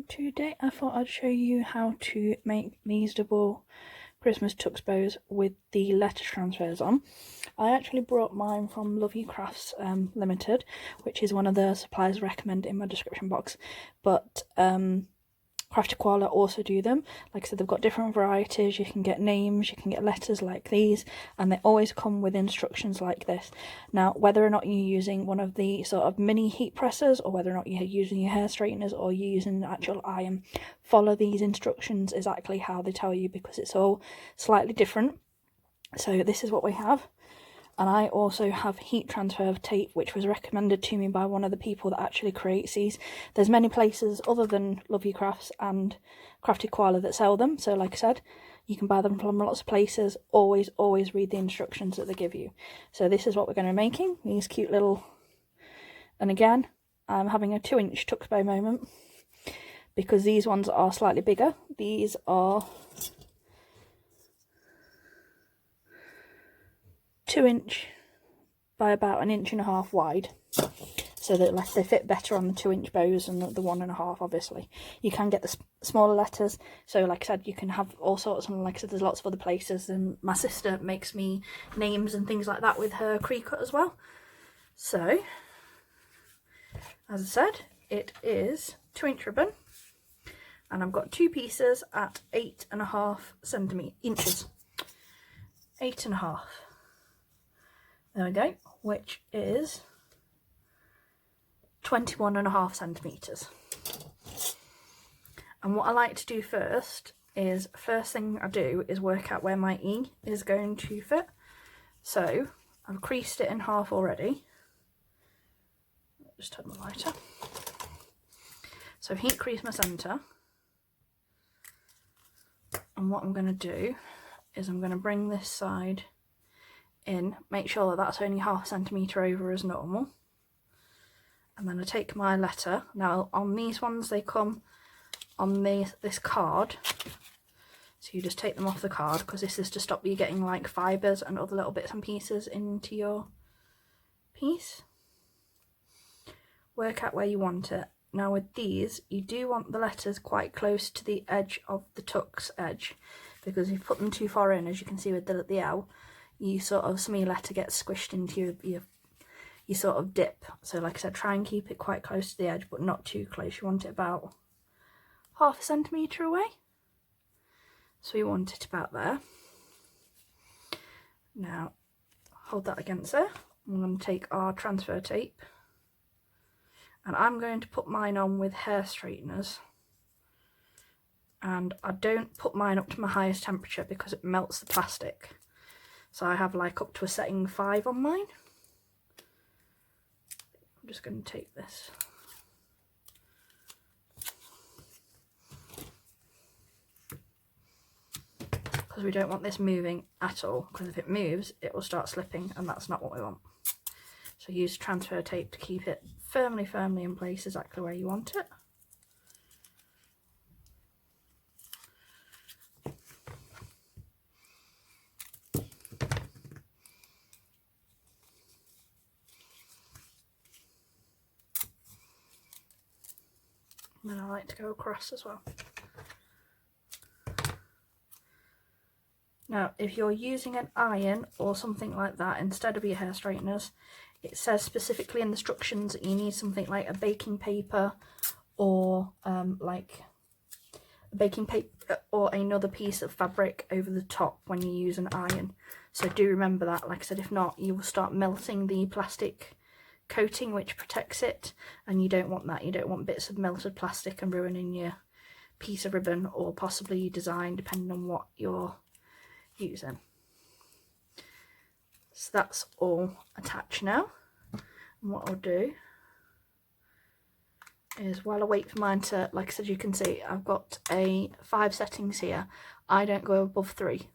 Today I thought I'd show you how to make these double Christmas tux bows with the letter transfers on. I actually brought mine from Lovely Crafts Limited, which is one of the suppliers recommended in my description box, but Crafty Koala also do them. Like I said, they've got different varieties. You can get names, you can get letters like these, and they always come with instructions like this. Now, whether or not you're using one of the sort of mini heat pressers, or whether or not you're using your hair straighteners, or you're using the actual iron, follow these instructions exactly how they tell you, because it's all slightly different. So this is what we have. And I also have heat transfer tape, which was recommended to me by one of the people that actually creates these. There's many places other than Lovely Crafts and Crafty Koala that sell them. So like I said, you can buy them from lots of places. Always read the instructions that they give you. So this is what we're going to be making. These cute little... And again, I'm having a 2-inch tux bow moment, because these ones are slightly bigger. These are 2-inch by about 1.5 inches wide, so that like they fit better on the 2-inch bows than the 1.5. Obviously, you can get the smaller letters. So like I said, you can have all sorts, and like I said, there's lots of other places. And my sister makes me names and things like that with her Cricut as well. So as I said, it is 2-inch ribbon, and I've got 2 pieces at 8.5 inches. 8.5. There we go, which is 21.5 centimetres. And what I like to do first thing I do is work out where my E is going to fit. So I've creased it in half already. Just turn the lighter. So I've heat creased my centre. And what I'm going to do is I'm going to bring this side in, make sure that that's only 0.5 centimetre over as normal, and then I take my letter. Now on these ones, they come on this card, so you just take them off the card, because this is to stop you getting like fibres and other little bits and pieces into your piece. Work out where you want it. Now with these, you do want the letters quite close to the edge of the tux edge, because if you put them too far in, as you can see with the L, you sort of, some of your letter gets squished into your sort of dip. So like I said, try and keep it quite close to the edge, but not too close. You want it about 0.5 centimetre away. So you want it about there. Now, hold that against there. I'm going to take our transfer tape, and I'm going to put mine on with hair straighteners. And I don't put mine up to my highest temperature because it melts the plastic. So I have like up to a setting 5 on mine. I'm just going to take this. Because we don't want this moving at all, because if it moves, it will start slipping, and that's not what we want. So use transfer tape to keep it firmly in place exactly where you want it. And then I like to go across as well. Now, if you're using an iron or something like that instead of your hair straighteners, it says specifically in the instructions that you need something like a baking paper, or like a baking paper or another piece of fabric over the top when you use an iron. So do remember that. Like I said, if not, you will start melting the plastic coating which protects it, and you don't want that. You don't want bits of melted plastic and ruining your piece of ribbon, or possibly your design, depending on what you're using. So that's all attached now, and what I'll do is, while I wait for mine to, like I said, you can see I've got 5 settings here. I don't go above 3,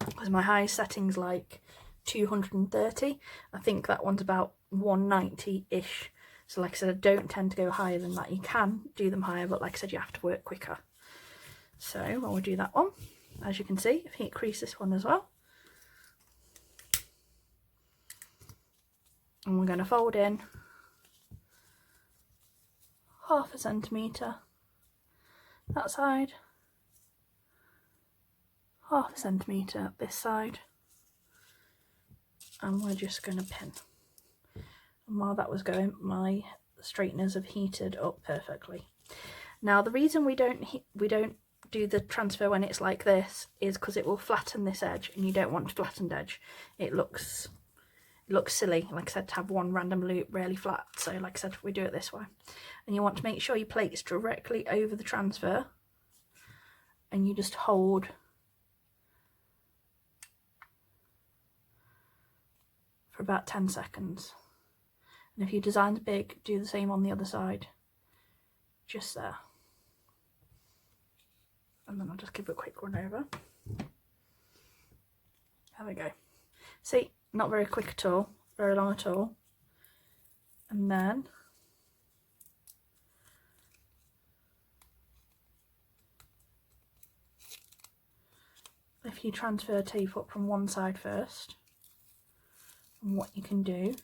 because my highest setting's like 230. I think that one's about 190-ish. So like I said, I don't tend to go higher than that. You can do them higher, but like I said, you have to work quicker. So I will do that one. As you can see, I've heat creased this one as well. And we're going to fold in 0.5 centimetre that side, 1/2 centimetre this side, and we're just going to pin. And while that was going, my straighteners have heated up perfectly. Now the reason we don't do the transfer when it's like this is because it will flatten this edge, and you don't want a flattened edge. It looks silly, like I said, to have one random loop really flat. So like I said, we do it this way. And you want to make sure your plate's directly over the transfer, and you just hold for about 10 seconds. And if your design's big, do the same on the other side, just there. And then I'll just give it a quick run over. There we go. See, not very quick at all, very long at all. And then if you transfer tape up from one side first, and what you can do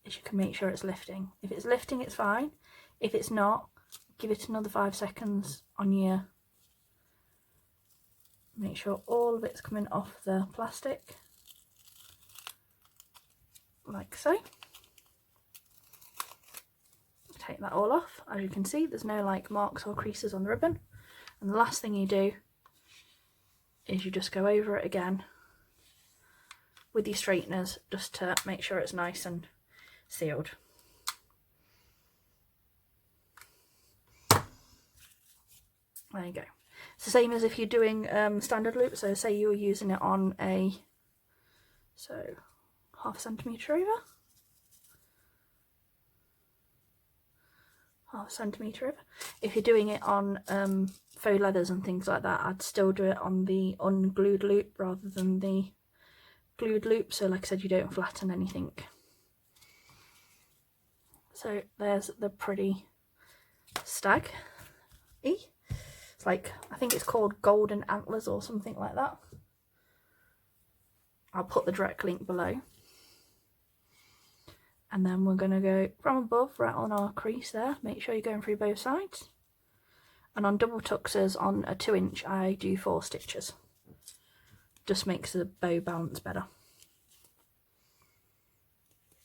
is you can make sure it's lifting. If it's lifting, it's fine. If it's not, give it another 5 seconds on your, make sure all of it's coming off the plastic, like so. Take that all off. As you can see, there's no like marks or creases on the ribbon. And the last thing you do is you just go over it again with your straighteners, just to make sure it's nice and sealed. There you go. It's the same as if you're doing standard loop. So say you were using it on a 1/2 centimetre over, 1/2 centimetre over. If you're doing it on faux leathers and things like that, I'd still do it on the unglued loop rather than the glued loop. So like I said, you don't flatten anything. So there's the pretty stag. It's like, I think it's called Golden Antlers or something like that. I'll put the direct link below. And then we're going to go from above, right on our crease there. Make sure you're going through both sides. And on double tuxes on a 2-inch, I do 4 stitches. Just makes the bow balance better.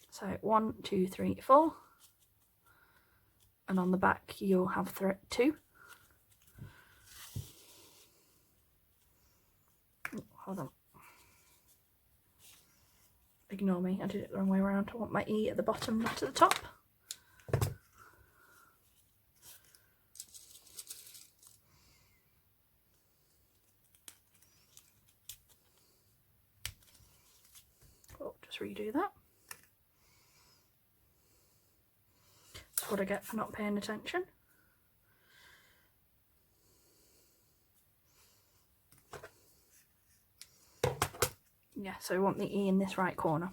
So 1, 2, 3, 4. And on the back, you'll have 2. Oh, hold on. Ignore me, I did it the wrong way around. I want my E at the bottom, not at the top. Oh, just redo that. That's what I get for not paying attention. Yeah, so I want the E in this right corner.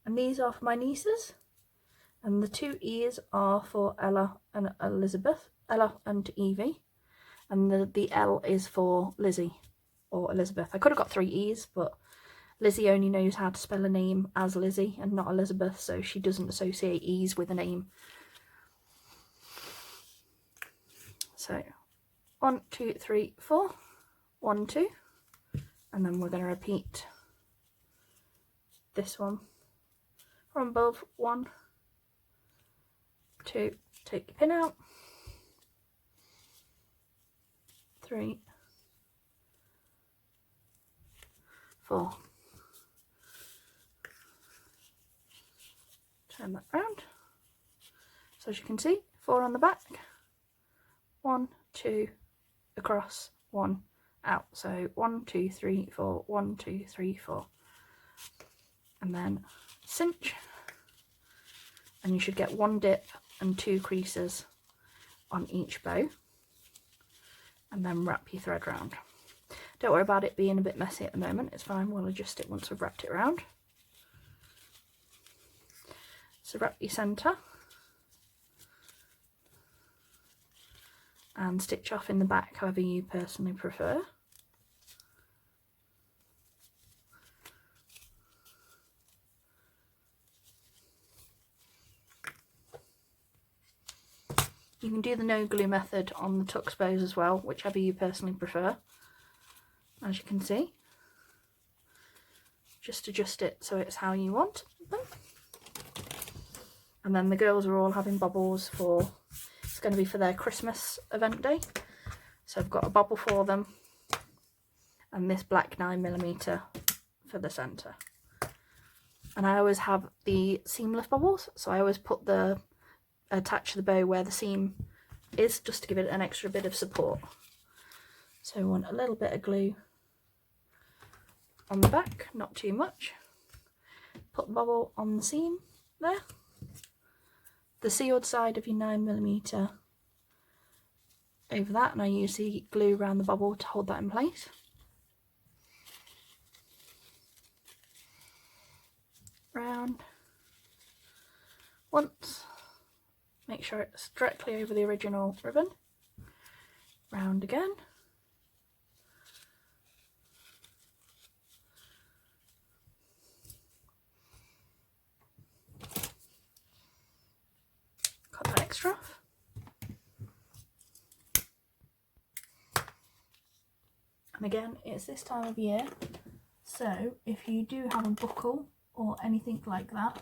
And these are for my nieces. And the 2 E's are for Ella and Elizabeth, Ella and Evie. And the L is for Lizzie or Elizabeth. I could have got 3 E's, but Lizzie only knows how to spell a name as Lizzie and not Elizabeth, so she doesn't associate E's with a name. So 1, 2, 3, 4, 1, 2, and then we're going to repeat this one from above. 1, 2, take your pin out, 3, 4, turn that round. So as you can see, 4 on the back, 1, 2, across, 1, out. So 1, 2, 3, 4, 1, 2, 3, 4. And then cinch, and you should get 1 dip and 2 creases on each bow, and then wrap your thread round. Don't worry about it being a bit messy at the moment, it's fine, we'll adjust it once we've wrapped it round. So wrap your centre and stitch off in the back however you personally prefer. You can do the no glue method on the tuck bows as well, whichever you personally prefer. As you can see, just adjust it so it's how you want them. And then the girls are all having bobbles for, it's going to be for their Christmas event day. So I've got a bobble for them and this black 9mm for the centre. And I always have the seamless bobbles, so I always put the, attach the bow where the seam is, just to give it an extra bit of support. So we want a little bit of glue on the back, not too much. Put the bobble on the seam there. The sealed side of your 9mm over that, and I use the glue around the bobble to hold that in place. Round once, make sure it's directly over the original ribbon. Round again. Cut that extra off. And again, it's this time of year, so if you do have a buckle or anything like that,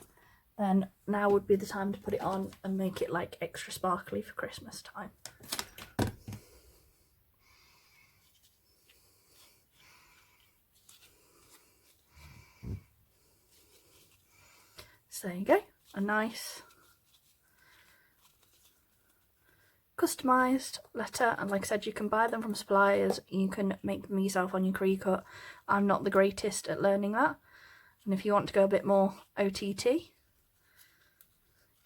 then now would be the time to put it on and make it like extra sparkly for Christmas time. So there you go, a nice customised letter, and like I said, you can buy them from suppliers, you can make them yourself on your Cricut. I'm not the greatest at learning that, and if you want to go a bit more OTT,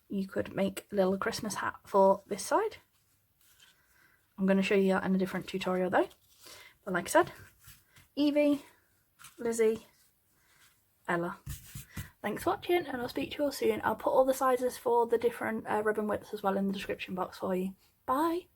you could make a little Christmas hat for this side. I'm going to show you that in a different tutorial though. But like I said, Evie, Lizzie, Ella. Thanks for watching, and I'll speak to you all soon. I'll put all the sizes for the different ribbon widths as well in the description box for you. Bye!